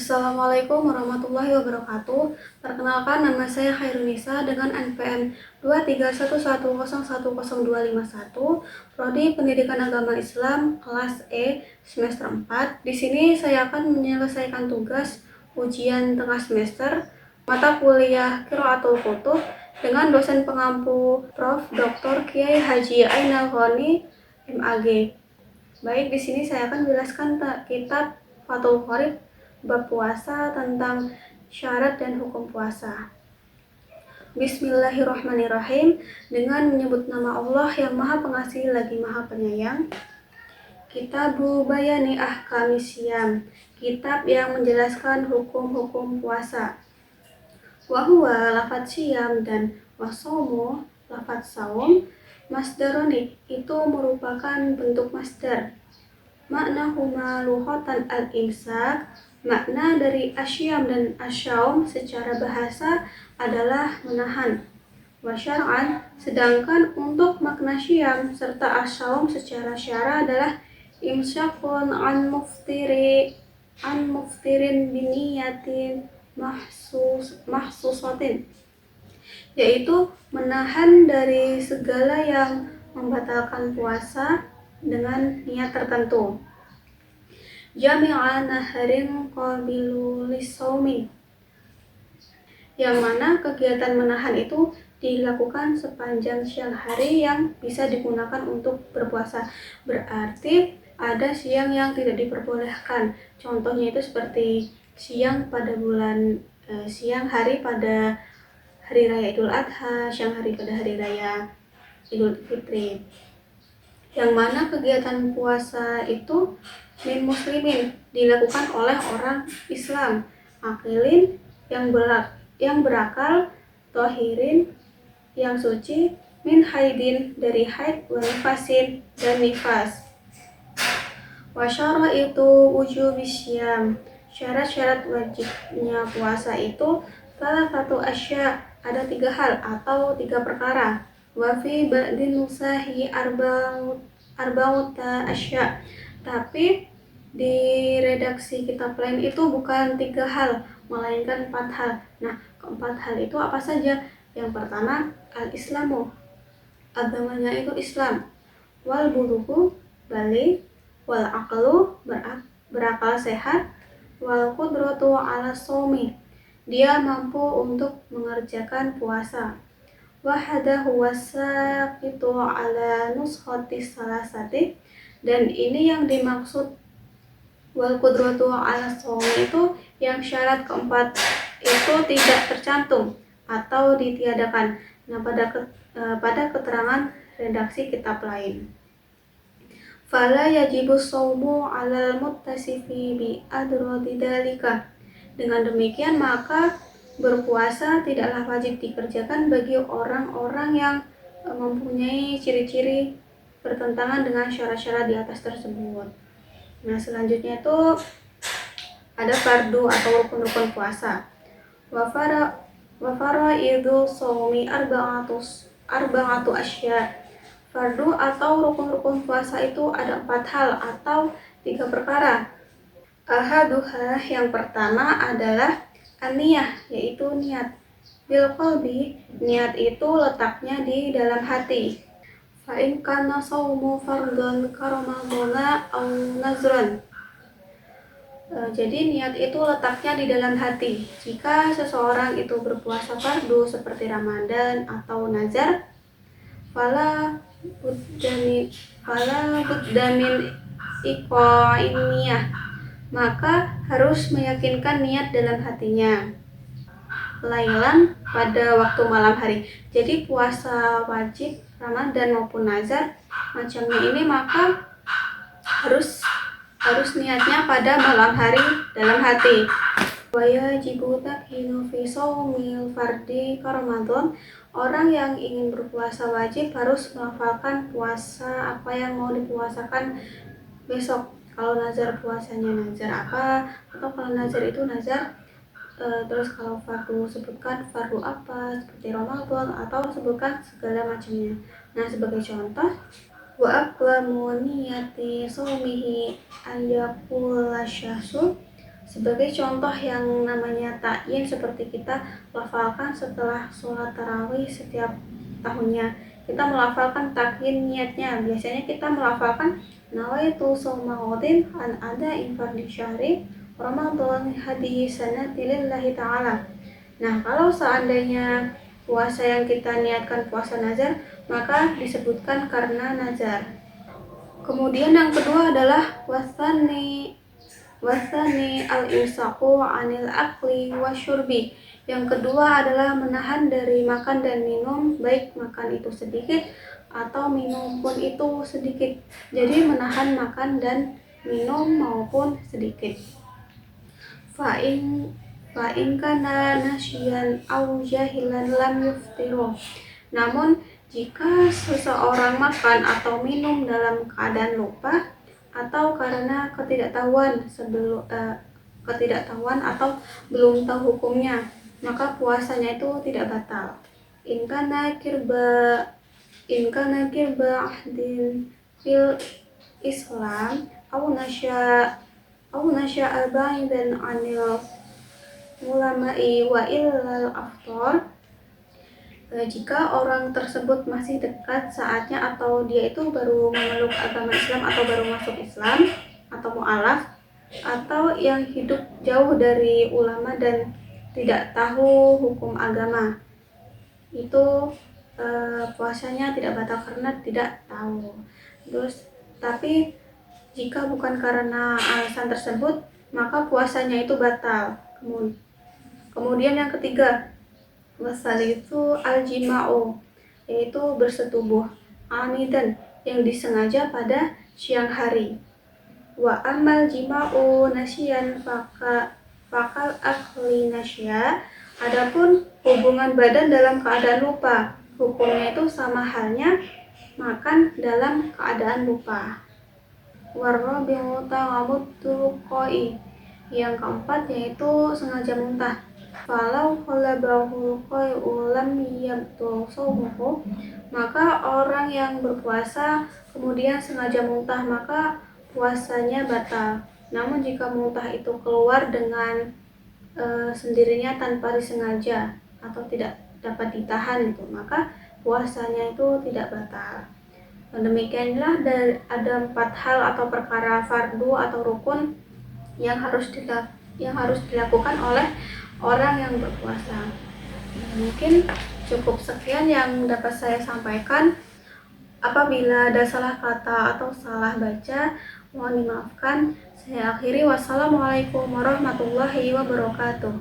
Assalamualaikum warahmatullahi wabarakatuh. Perkenalkan, nama saya Khairunisa dengan NPM 23110102551, Prodi Pendidikan Agama Islam kelas E semester 4. Di sini saya akan menyelesaikan tugas ujian tengah semester mata kuliah Qiraatul Kutub dengan dosen pengampu Prof. Dr. Kiai Haji Ainal Ghani MAG. Baik, di sini saya akan menjelaskan kitab Fathul Qorib bab puasa tentang syarat dan hukum puasa. Bismillahirrahmanirrahim. Dengan menyebut nama Allah yang Maha Pengasih lagi Maha Penyayang. Kitabu Bayani Ahkamis Syiyam, kitab yang menjelaskan hukum-hukum puasa. Wahuwa lafadz syiyam dan wasomo lafadz saum masdaroni, itu merupakan bentuk masdar. Makna huma lughatan al-imsak, makna dari asyam dan asyaum secara bahasa adalah menahan. Wa syar'an, sedangkan untuk makna syam serta asyaum secara syara adalah imsakun an muftirin biniyatin mahsusatin, yaitu menahan dari segala yang membatalkan puasa dengan niat tertentu. Jami'a naharin qabilu lisawmi, yang mana kegiatan menahan itu dilakukan sepanjang siang hari yang bisa digunakan untuk berpuasa. Berarti ada siang yang tidak diperbolehkan. Contohnya itu seperti siang hari pada hari raya Idul Adha, siang hari pada hari raya Idul Fitri. Yang mana kegiatan puasa itu min muslimin, dilakukan oleh orang Islam, akilin, yang berakal, tohirin, yang suci, min haidin, dari haid, wa nifasin, dan nifas. Wa syaraitu wujubis syiyam, syarat-syarat wajibnya puasa itu salah satu asya, ada 3 hal atau 3 perkara. Wa fi ba'din nusahi arba'uta asya, tapi di redaksi kitab lain itu bukan 3 hal, melainkan 4 hal. Nah, keempat hal itu apa saja? Yang pertama, al-islamu, agamanya itu Islam. Wal bulugu, balik. Wal aqlu, berakal sehat. Wal qudratu ala shaumi, dia mampu untuk mengerjakan puasa. Wahada huwa saqitu ala nuskhatis salasati, dan ini yang dimaksud wal qudratu ala shaumi itu yang syarat keempat itu tidak tercantum atau ditiadakan. Nah, pada keterangan redaksi kitab lain. Fala yajibu shaumu alal muttasifi bi adradi dalika. Dengan demikian maka berpuasa tidaklah wajib dikerjakan bagi orang-orang yang mempunyai ciri-ciri bertentangan dengan syarat-syarat di atas tersebut. Nah, selanjutnya itu ada fardu atau rukun-rukun puasa. Wa faraidu shaumi arba'atu asya. Fardu atau rukun-rukun puasa itu ada 4 hal atau 3 perkara. Ahaduha, yang pertama adalah an-niyah, yaitu niat. Bil qalbi, niat itu letaknya di dalam hati. Fa in kana shaumu fardhan karamadana aw nazran. Jadi niat itu letaknya di dalam hati. Jika seseorang itu berpuasa fardu seperti Ramadan atau nazar, fala budda min iqa'in niyah, maka harus meyakinkan niat dalam hatinya. Lailan, pada waktu malam hari. Jadi puasa wajib Ramadan maupun nazar macamnya ini maka harus niatnya pada malam hari dalam hati. Wa yajibu takhinu fi shaumil fardi Ramadan, orang yang ingin berpuasa wajib harus menghafalkan puasa apa yang mau dipuasakan besok. Kalau nazar puasanya nazar apa, atau kalau nazar itu nazar terus kalau fardu sebutkan fardu apa seperti Ramadan, atau sebutkan segala macamnya. Nah, sebagai contoh, wa aqlamu niyati shaumihi ayyakula syahsu, Sebagai contoh yang namanya ta'yin seperti kita lafalkan setelah sholat tarawih setiap tahunnya. Kita melafalkan takyin niatnya. Biasanya kita melafalkan nawaitu shauma ghadin an ada infardi syahri Ramadan hadihi sanati lillahi ta'ala. Nah, kalau seandainya puasa yang kita niatkan puasa nazar, maka disebutkan karena nazar. Kemudian yang kedua adalah wasani al-imsaku anil akli wasyurbi. Yang kedua adalah menahan dari makan dan minum, baik makan itu sedikit atau minum pun itu sedikit. Jadi menahan makan dan minum maupun sedikit. Fa'in kana nasyian au jahilan lam yuftiru. Namun jika seseorang makan atau minum dalam keadaan lupa atau karena ketidaktahuan atau belum tahu hukumnya, maka puasanya itu tidak batal. In kana kirba ahdin fil Islam au nasya al-ba'idan anil ulama'i wa illal aftar. Jika orang tersebut masih dekat saatnya atau dia itu baru memeluk agama Islam atau baru masuk Islam atau mu'alaf, atau yang hidup jauh dari ulama dan tidak tahu hukum agama, itu puasanya tidak batal karena tidak tahu. Tapi jika bukan karena alasan tersebut, maka puasanya itu batal. Kemudian yang ketiga, wasalisu al-jima'u, yaitu bersetubuh amidan yang disengaja pada siang hari. Wa amal jima'u nasyan fakal akli nasya. Adapun hubungan badan dalam keadaan lupa, hukumnya itu sama halnya makan dalam keadaan lupa. Warrabi'u ta'amuddu qoi. Yang keempat yaitu sengaja muntah. Falau khalabahu qai'u lam yabtul shaumuhu. Maka orang yang berpuasa kemudian sengaja muntah, maka puasanya batal. Namun jika muntah itu keluar dengan sendirinya tanpa disengaja atau tidak dapat ditahan itu, maka puasanya itu tidak batal. Demikianlah ada 4 hal atau perkara fardu atau rukun yang harus dilakukan oleh orang yang berpuasa. Mungkin cukup sekian yang dapat saya sampaikan. Apabila ada salah kata atau salah baca, mohon dimaafkan. Saya akhiri. Wassalamualaikum warahmatullahi wabarakatuh.